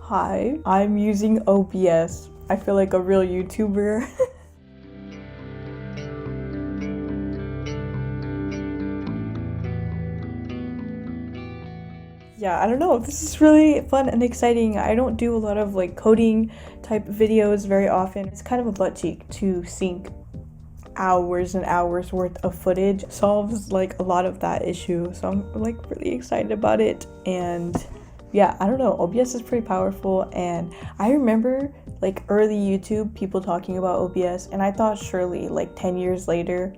Hi, I'm using OBS. I feel like a real YouTuber. Yeah, I don't know. This is really fun and exciting. I don't do a lot of like coding type videos very often. It's kind of a butt cheek to sync hours and hours worth of footage. Solves like a lot of that issue. So I'm like really excited about it. And yeah, I don't know. OBS is pretty powerful. And I remember like early YouTube people talking about OBS, and I thought surely like 10 years later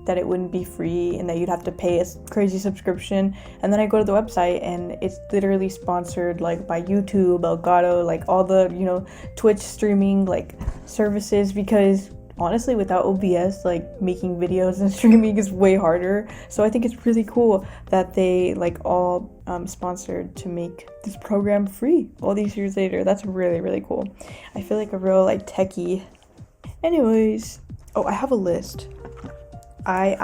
that it wouldn't be free and that you'd have to pay a crazy subscription. And then I go to the website and it's literally sponsored like by YouTube, Elgato, like all the, Twitch streaming like services, because honestly without OBS like making videos and streaming is way harder. So I think it's really cool that they like all sponsored to make this program free all these years later. That's really, really cool. I feel like a real like techie. Anyways, oh, I have a list. I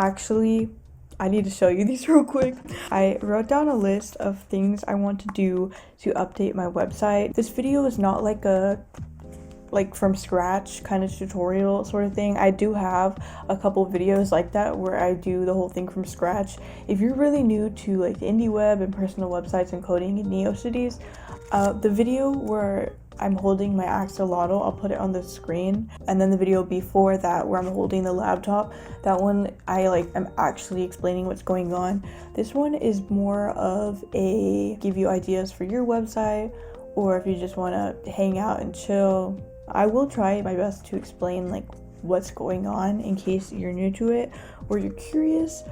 need to show you these real quick. I wrote down a list of things I want to do to update my website. This video is not like a from scratch kind of tutorial sort of thing. I do have a couple videos like that where I do the whole thing from scratch. If you're really new to like the indie web and personal websites and coding in neocities, the video where I'm holding my axolotl, I'll put it on the screen, and then the video before that where I'm holding the laptop, that one I am actually explaining what's going on. This one is more of a give you ideas for your website, or if you just want to hang out and chill. I will try my best to explain like what's going on in case you're new to it or you're curious,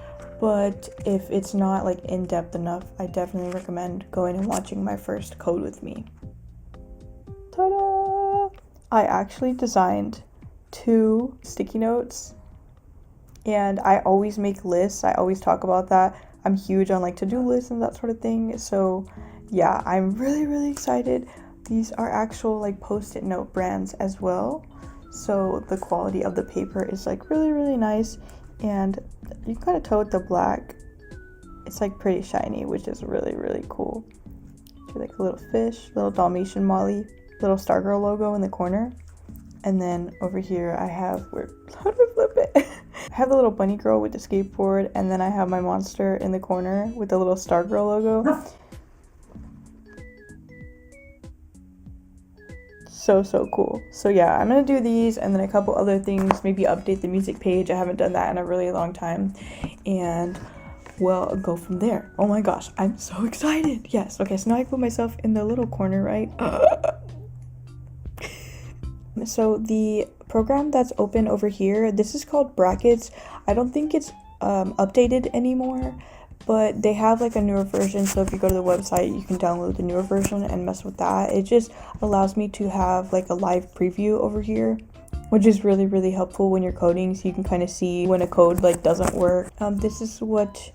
but if it's not like in-depth enough, I definitely recommend going and watching my first code with me. Ta-da! I actually designed 2 sticky notes, and I always make lists. I always talk about that. I'm huge on like to-do lists and that sort of thing. So yeah, I'm really, really excited. These are actual like post-it note brands as well. So the quality of the paper is like really, really nice, and you kind of tell with the black. It's like pretty shiny, which is really, really cool. Like a little fish, little Dalmatian Molly, little Stargirl logo in the corner, and then over here I have how do I flip it? I have the little bunny girl with the skateboard, and then I have my monster in the corner with the little Stargirl logo. So cool. So yeah, I'm gonna do these and then a couple other things, maybe update the music page. I haven't done that in a really long time, and well, go from there. Oh my gosh, I'm so excited. Yes, okay, so now I put myself in the little corner, right? So the program that's open over here, this is called Brackets. I don't think it's updated anymore, but they have like a newer version. So if you go to the website, you can download the newer version and mess with that. It just allows me to have like a live preview over here, which is really, really helpful when you're coding, so you can kind of see when a code like doesn't work. This is what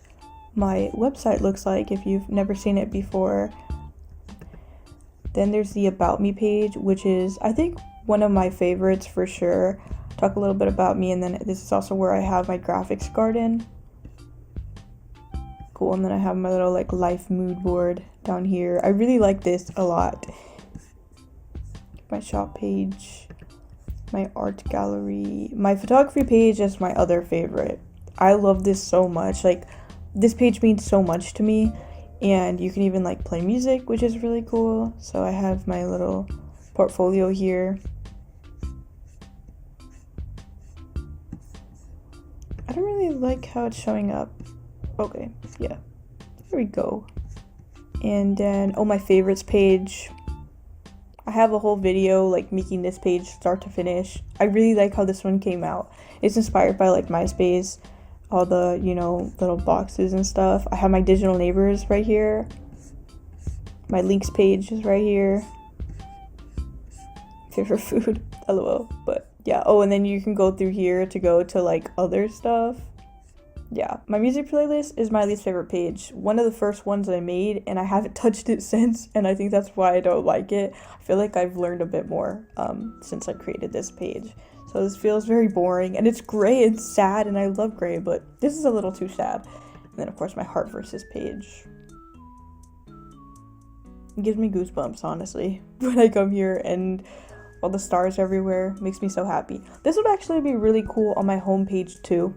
my website looks like if you've never seen it before. Then there's the About Me page, which is I think one of my favorites for sure. Talk a little bit about me, and then this is also where I have my graphics garden. Cool. And then I have my little like life mood board down here. I really like this a lot. My shop page, my art gallery, my photography page is my other favorite. I love this so much. Like, this page means so much to me, and you can even like play music, which is really cool. So I have my little portfolio here. I don't really like how it's showing up. Okay, yeah, there we go. And then, oh, my favorites page. I have a whole video like making this page start to finish. I really like how this one came out. It's inspired by like MySpace, all the, little boxes and stuff. I have my digital neighbors right here. My links page is right here. Favorite food, lol. But yeah, oh, and then you can go through here to go to like other stuff. Yeah, my music playlist is my least favorite page. One of the first ones that I made, and I haven't touched it since, and I think that's why I don't like it. I feel like I've learned a bit more since I created this page. So this feels very boring, and it's gray and sad, and I love gray, but this is a little too sad. And then of course my heart versus page. It gives me goosebumps, honestly, when I come here and all the stars everywhere. Makes me so happy. This would actually be really cool on my homepage too.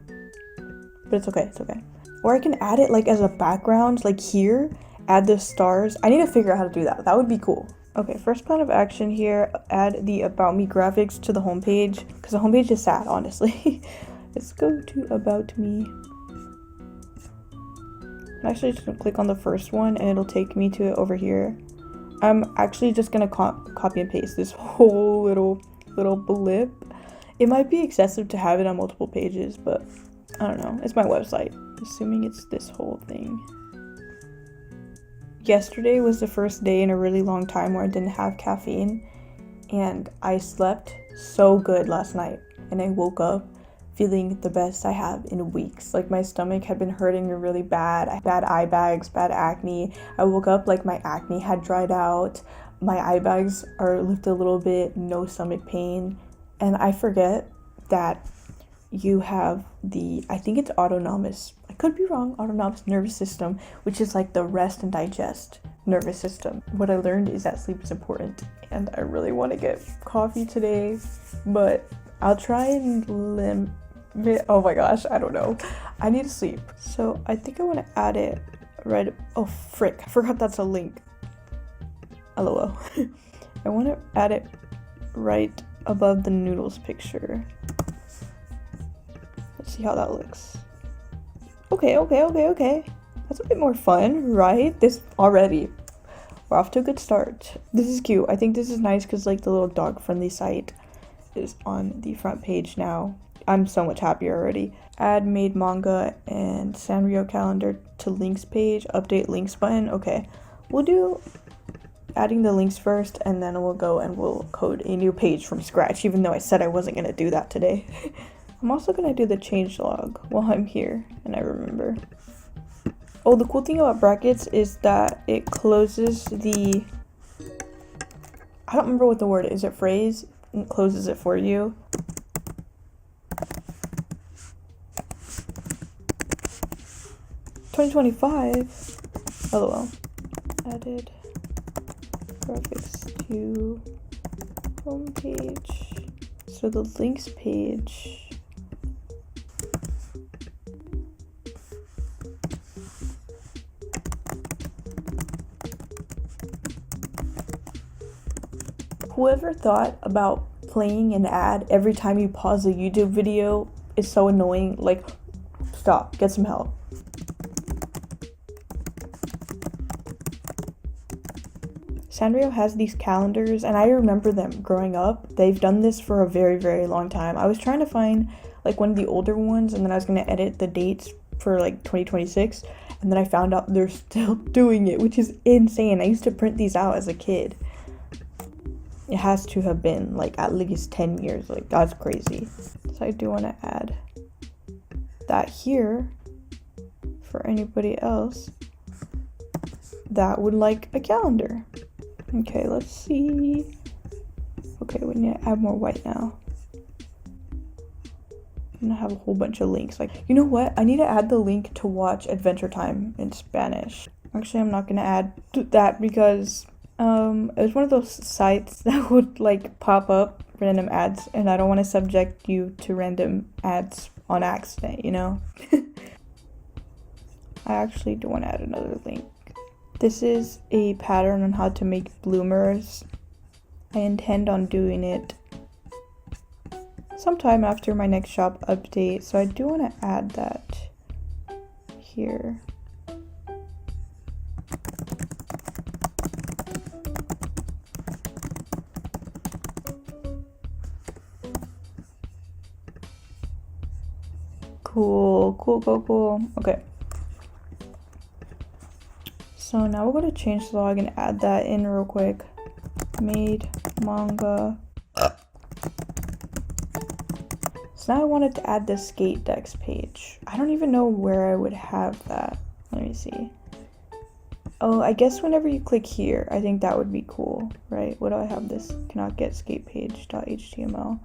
But it's okay, it's okay. Or I can add it like as a background, like here, add the stars. I need to figure out how to do that. That would be cool. Okay, first plan of action here, add the About Me graphics to the homepage, because the homepage is sad, honestly. Let's go to About Me. I'm actually just gonna click on the first one and it'll take me to it over here. I'm actually just gonna copy and paste this whole little blip. It might be excessive to have it on multiple pages, but I don't know. It's my website. Assuming it's this whole thing. Yesterday was the first day in a really long time where I didn't have caffeine, and I slept so good last night, and I woke up feeling the best I have in weeks. Like my stomach had been hurting really bad. I had bad eye bags, bad acne. I woke up like my acne had dried out. My eye bags are lifted a little bit, no stomach pain. And I forget that you have the, I think it's autonomous, I could be wrong, autonomous nervous system, which is like the rest and digest nervous system. What I learned is that sleep is important, and I really want to get coffee today, but I'll try and limit, oh my gosh, I don't know. I need to sleep. So I think I want to add it right, oh frick, I forgot that's a link. LOL. I want to add it right above the noodles picture. Let's see how that looks. Okay. That's a bit more fun, right? This already. We're off to a good start. This is cute. I think this is nice because like the little dog friendly site is on the front page now. I'm so much happier already. Add made manga and Sanrio calendar to links page. Update links button. Okay. We'll do adding the links first, and then we'll go and we'll code a new page from scratch, even though I said I wasn't going to do that today. I'm also going to do the change log while I'm here, and I remember. Oh, the cool thing about brackets is that it closes the, I don't remember what the word is, it phrase? It closes it for you. $20.25. LOL. Added graphics to homepage. So the links page. Whoever thought about playing an ad every time you pause a YouTube video is so annoying. Like, stop, get some help. Sanrio has these calendars, and I remember them growing up. They've done this for a very, very long time. I was trying to find like one of the older ones, and then I was going to edit the dates for like 2026, and then I found out they're still doing it, which is insane. I used to print these out as a kid. It has to have been like at least 10 years. Like, that's crazy. So I do want to add that here for anybody else that would like a calendar. Okay, let's see. Okay, we need to add more white now. I'm gonna have a whole bunch of links. Like, you know what? I need to add the link to watch Adventure Time in Spanish. Actually, I'm not gonna add that because it was one of those sites that would like pop up random ads, and I don't want to subject you to random ads on accident, you know? I actually do want to add another link. This is a pattern on how to make bloomers. I intend on doing it sometime after my next shop update, so I do want to add that here. Cool. Okay. So now we're going to change the log and add that in real quick. Made manga. So now I wanted to add the skate decks page. I don't even know where I would have that. Let me see. Oh, I guess whenever you click here, I think that would be cool, right? What do I have this? Cannot get skate page.html.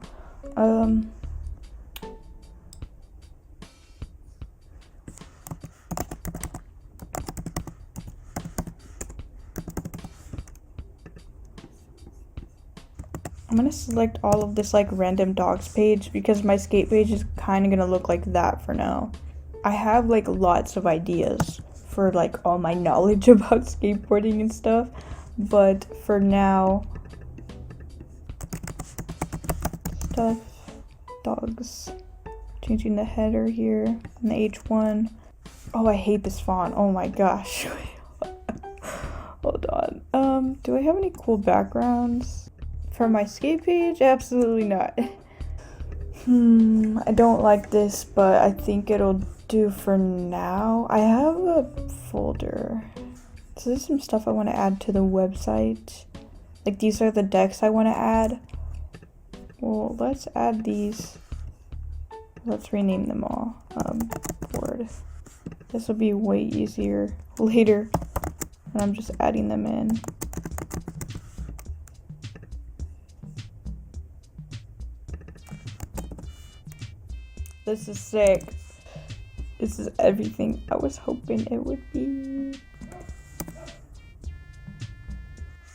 I'm gonna select all of this like random dogs page because my skate page is kind of gonna look like that for now. I have like lots of ideas for like all my knowledge about skateboarding and stuff, but for now, stuff, dogs. Changing the header here and the H1. Oh, I hate this font. Oh my gosh. Hold on. Do I have any cool backgrounds for my skate page? Absolutely not. I don't like this, but I think it'll do for now. I have a folder. So there's some stuff I want to add to the website. Like these are the decks I want to add. Well, let's add these. Let's rename them all. Board. This will be way easier later when I'm just adding them in. This is sick. This is everything I was hoping it would be.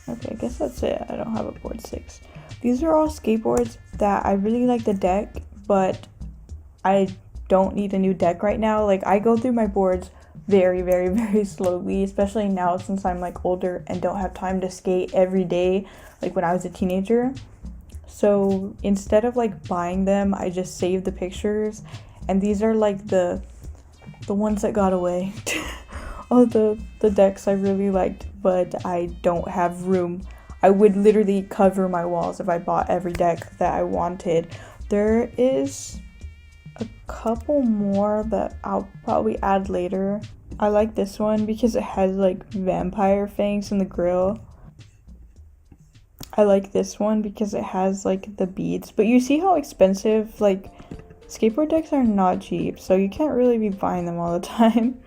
Okay, I guess that's it. I don't have a board 6. These are all skateboards that I really like the deck, but I don't need a new deck right now. Like, I go through my boards very, very, very slowly, especially now since I'm like older and don't have time to skate every day like when I was a teenager. So instead of like buying them, I just save the pictures, and these are like the ones that got away. All the decks I really liked, but I don't have room. I would literally cover my walls if I bought every deck that I wanted. There is a couple more that I'll probably add later. I like this one because it has like vampire fangs in the grill. I like this one because it has like the beads, but you see how expensive like skateboard decks are not cheap, so you can't really be buying them all the time.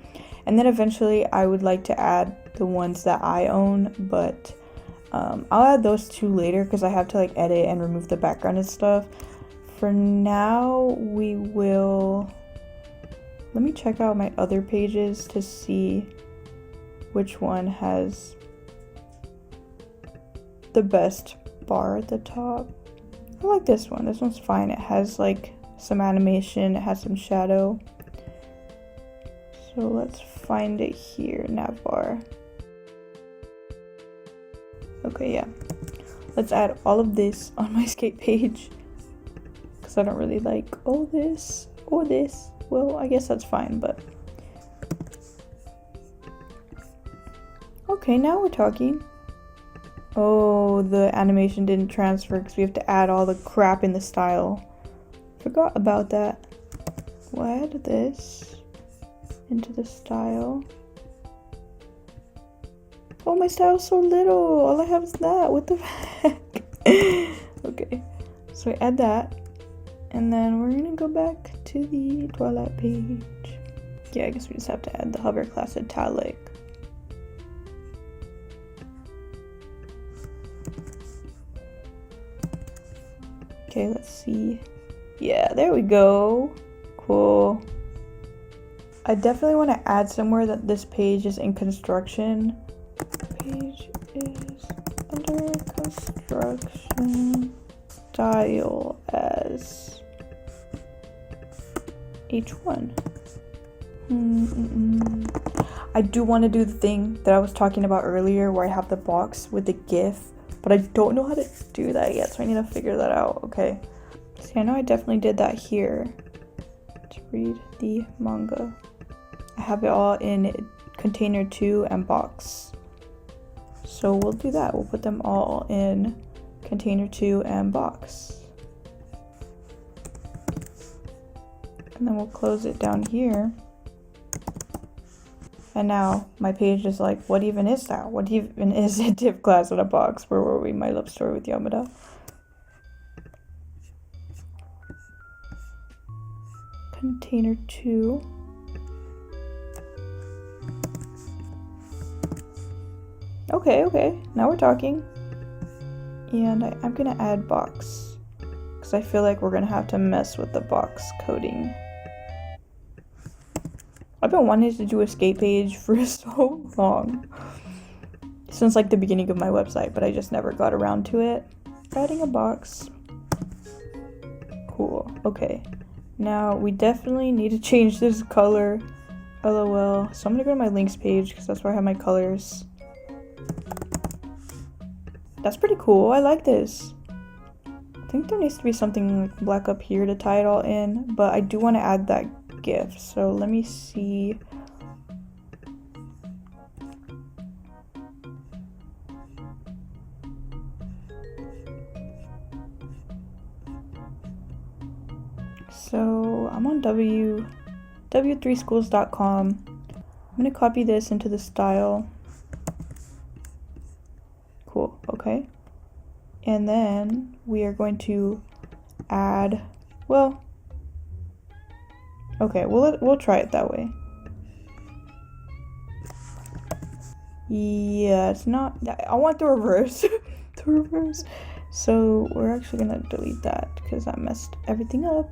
And then eventually I would like to add the ones that I own, but I'll add those two later because I have to like edit and remove the background and stuff. For now, we will... Let me check out my other pages to see which one has the best bar at the top. I like this one. This one's fine. It has like some animation. It has some shadow. So let's find it here, navbar. Okay, yeah. Let's add all of this on my skate page. Because I don't really like all this or this. Well, I guess that's fine, but... Okay, now we're talking. Oh, the animation didn't transfer because we have to add all the crap in the style. Forgot about that. We'll add this into the style. Oh, my style's so little. All I have is that. What the heck? Okay, so I add that. And then we're gonna go back to the Twilight page. Yeah, I guess we just have to add the hover class italic. Okay, let's see. Yeah, there we go. Cool. I definitely want to add somewhere that this page is in construction. Page is under construction. Style as H1. I do want to do the thing that I was talking about earlier where I have the box with the GIF, but I don't know how to do that yet, so I need to figure that out. Okay. See, I know I definitely did that here. To read the manga. I have it all in container 2 and box. So we'll do that. We'll put them all in container 2 and box. And then we'll close it down here. And now my page is like, what even is that? What even is a div class in a box? Where were we? My love story with Yamada. Container 2. Okay, now we're talking. And I'm gonna add box, because I feel like we're gonna have to mess with the box coding. I've been wanting to do a skate page for so long. Since like the beginning of my website, but I just never got around to it. Adding a box. Cool. Okay. Now we definitely need to change this color. LOL. So I'm gonna go to my links page because that's where I have my colors. That's pretty cool. I like this. I think there needs to be something like black up here to tie it all in, but I do want to add that GIF. So let me see. So I'm on w3schools.com. I'm gonna copy this into the style. Cool, okay. And then we are going to add, well, okay, we'll try it that way. Yeah, it's not, I want the reverse, the reverse. So we're actually gonna delete that because I messed everything up.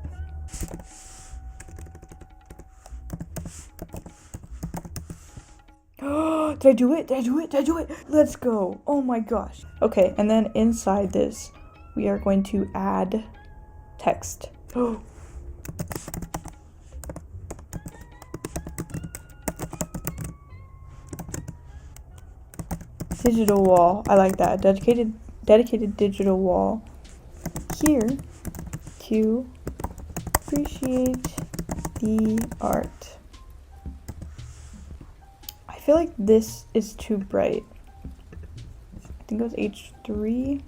Did I do it? Did I do it? Did I do it? Let's go. Oh my gosh. Okay, and then inside this, we are going to add text. Digital wall. I like that. Dedicated digital wall. Here to appreciate the art. I feel like this is too bright. I think it was H3.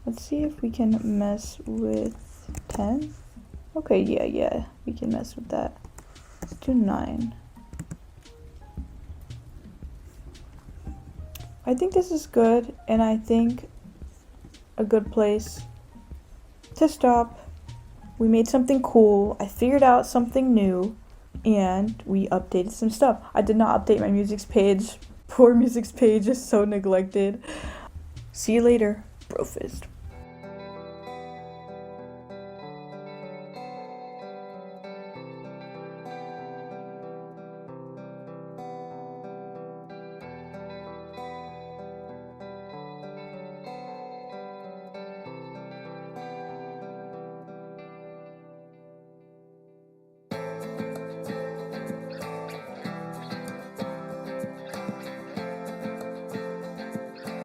Let's see if we can mess with 10. Okay, yeah, we can mess with that. Let's do 9. I think this is good, and I think a good place to stop. We made something cool. I figured out something new. And we updated some stuff. I did not update my musics page. Poor musics page is so neglected. See you later, Brofist.